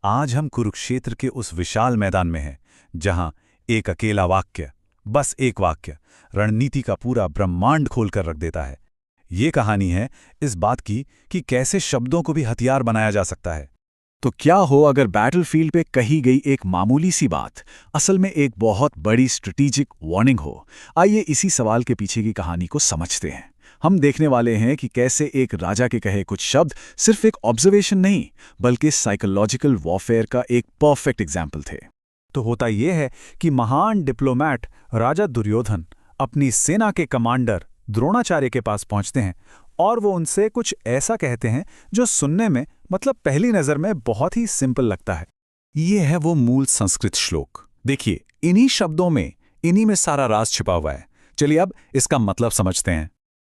आज हम कुरुक्षेत्र के उस विशाल मैदान में हैं, जहां एक अकेला वाक्य, बस एक वाक्य, रणनीति का पूरा ब्रह्मांड खोलकर रख देता है। ये कहानी है इस बात की कि कैसे शब्दों को भी हथियार बनाया जा सकता है। तो क्या हो अगर बैटलफील्ड पे कही गई एक मामूली सी बात असल में एक बहुत बड़ी स्ट्रेटेजिक वार्निंग हो? आइए इसी सवाल के पीछे की कहानी को समझते हैं। हम देखने वाले हैं कि कैसे एक राजा के कहे कुछ शब्द सिर्फ एक ऑब्जर्वेशन नहीं, बल्कि साइकोलॉजिकल वॉरफेयर का एक परफेक्ट एग्जाम्पल थे। तो होता यह है कि महान डिप्लोमैट राजा दुर्योधन अपनी सेना के कमांडर द्रोणाचार्य के पास पहुंचते हैं और वो उनसे कुछ ऐसा कहते हैं जो सुनने में, मतलब पहली नजर में, बहुत ही सिंपल लगता है। ये है वो मूल संस्कृत श्लोक। देखिए, इन्हीं में सारा राज छिपा हुआ है। चलिए अब इसका मतलब समझते हैं।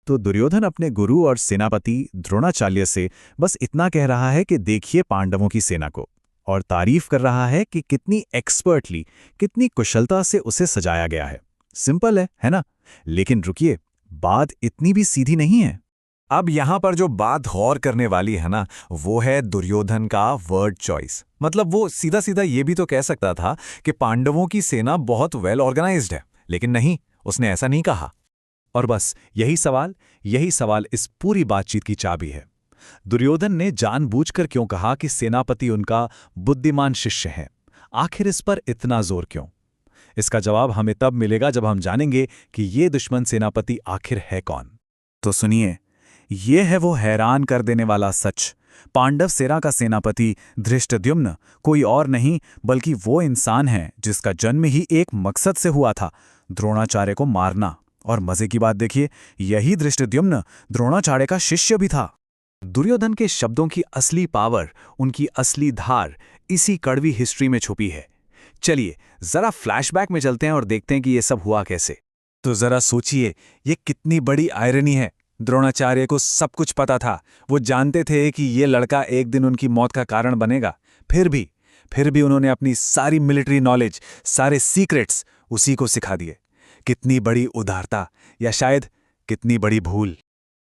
तो दुर्योधन अपने गुरु और सेनापति द्रोणाचार्य से बस इतना कह रहा है कि देखिए पांडवों की सेना को, और तारीफ कर रहा है कि कितनी एक्सपर्टली, कितनी कुशलता से उसे सजाया गया है। सिंपल है ना? लेकिन रुकिए, बात इतनी भी सीधी नहीं है। अब यहां पर जो बात गौर करने वाली है ना, वो है दुर्योधन का वर्ड चॉइस। मतलब वो सीधा सीधा ये भी तो कह सकता था कि पांडवों की सेना बहुत वेल ऑर्गेनाइज्ड है, लेकिन नहीं, उसने ऐसा नहीं कहा। और बस यही सवाल इस पूरी बातचीत की चाबी है। दुर्योधन ने जानबूझकर क्यों कहा कि सेनापति उनका बुद्धिमान शिष्य है? आखिर इस पर इतना जोर क्यों? इसका जवाब हमें तब मिलेगा जब हम जानेंगे कि ये दुश्मन सेनापति आखिर है कौन। तो सुनिए, ये है वो हैरान कर देने वाला सच। पांडव सेना का सेनापति धृष्टद्युम्न कोई और नहीं बल्कि वो इंसान है जिसका जन्म ही एक मकसद से हुआ था, द्रोणाचार्य को मारना। और मजे की बात देखिए, यही धृष्टद्युम्न द्रोणाचार्य का शिष्य भी था। दुर्योधन के शब्दों की असली पावर, उनकी असली धार इसी कड़वी हिस्ट्री में छुपी है। चलिए जरा फ्लैशबैक में चलते हैं और देखते हैं कि ये सब हुआ कैसे। तो जरा सोचिए, ये कितनी बड़ी आयरनी है। द्रोणाचार्य को सब कुछ पता था। वो जानते थे कि ये लड़का एक दिन उनकी मौत का कारण बनेगा। फिर भी उन्होंने अपनी सारी मिलिट्री नॉलेज, सारे सीक्रेट्स उसी को सिखा दिए। कितनी बड़ी उदारता, या शायद कितनी बड़ी भूल।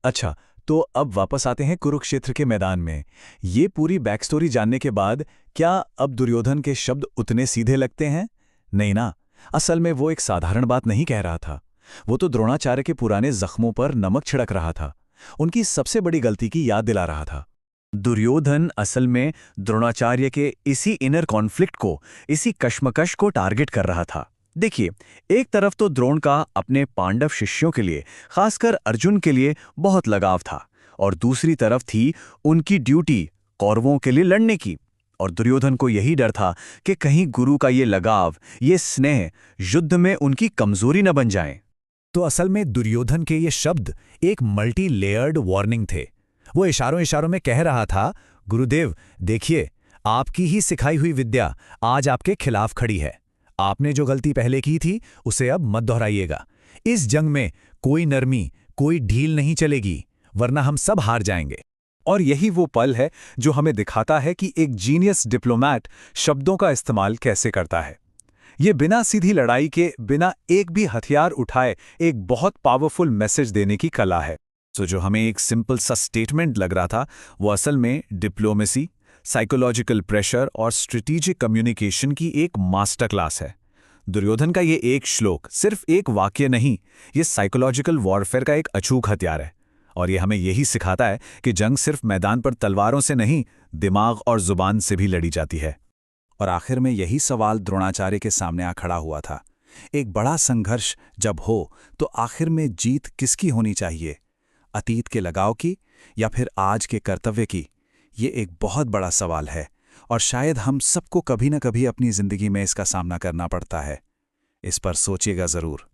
अच्छा, तो अब वापस आते हैं कुरुक्षेत्र के मैदान में। ये पूरी बैक स्टोरी जानने के बाद क्या अब दुर्योधन के शब्द उतने सीधे लगते हैं? नहीं ना। असल में वो एक साधारण बात नहीं कह रहा था। वो तो द्रोणाचार्य के पुराने जख्मों पर नमक छिड़क रहा था, उनकी सबसे बड़ी गलती की याद दिला रहा था। दुर्योधन असल में द्रोणाचार्य के इसी इनर कॉन्फ्लिक्ट को, इसी कश्मकश को टारगेट कर रहा था। देखिए, एक तरफ तो द्रोण का अपने पांडव शिष्यों के लिए, खासकर अर्जुन के लिए बहुत लगाव था, और दूसरी तरफ थी उनकी ड्यूटी कौरवों के लिए लड़ने की। और दुर्योधन को यही डर था कि कहीं गुरु का ये लगाव, ये स्नेह युद्ध में उनकी कमजोरी न बन जाए। तो असल में दुर्योधन के ये शब्द एक मल्टी लेयर्ड वार्निंग थे। वो इशारों इशारों में कह रहा था, गुरुदेव देखिए, आपकी ही सिखाई हुई विद्या आज आपके खिलाफ खड़ी है। आपने जो गलती पहले की थी उसे अब मत दोहराइएगा। इस जंग में कोई नरमी, कोई ढील नहीं चलेगी, वरना हम सब हार जाएंगे। और यही वो पल है जो हमें दिखाता है कि एक जीनियस डिप्लोमैट शब्दों का इस्तेमाल कैसे करता है। ये बिना सीधी लड़ाई के, बिना एक भी हथियार उठाए, एक बहुत पावरफुल मैसेज देने की कला है। तो जो हमें एक सिंपल सा स्टेटमेंट लग रहा था, वो असल में डिप्लोमेसी, साइकोलॉजिकल प्रेशर और स्ट्रेटेजिक कम्युनिकेशन की एक मास्टर क्लास है। दुर्योधन का ये एक श्लोक सिर्फ एक वाक्य नहीं, ये साइकोलॉजिकल वॉरफेयर का एक अचूक हथियार है। और ये हमें यही सिखाता है कि जंग सिर्फ मैदान पर तलवारों से नहीं, दिमाग और जुबान से भी लड़ी जाती है। और आखिर में यही सवाल द्रोणाचार्य के सामने आ खड़ा हुआ था। एक बड़ा संघर्ष जब हो तो आखिर में जीत किसकी होनी चाहिए? अतीत के लगाव की या फिर आज के कर्तव्य की? ये एक बहुत बड़ा सवाल है, और शायद हम सबको कभी न कभी अपनी जिंदगी में इसका सामना करना पड़ता है। इस पर सोचिएगा जरूर।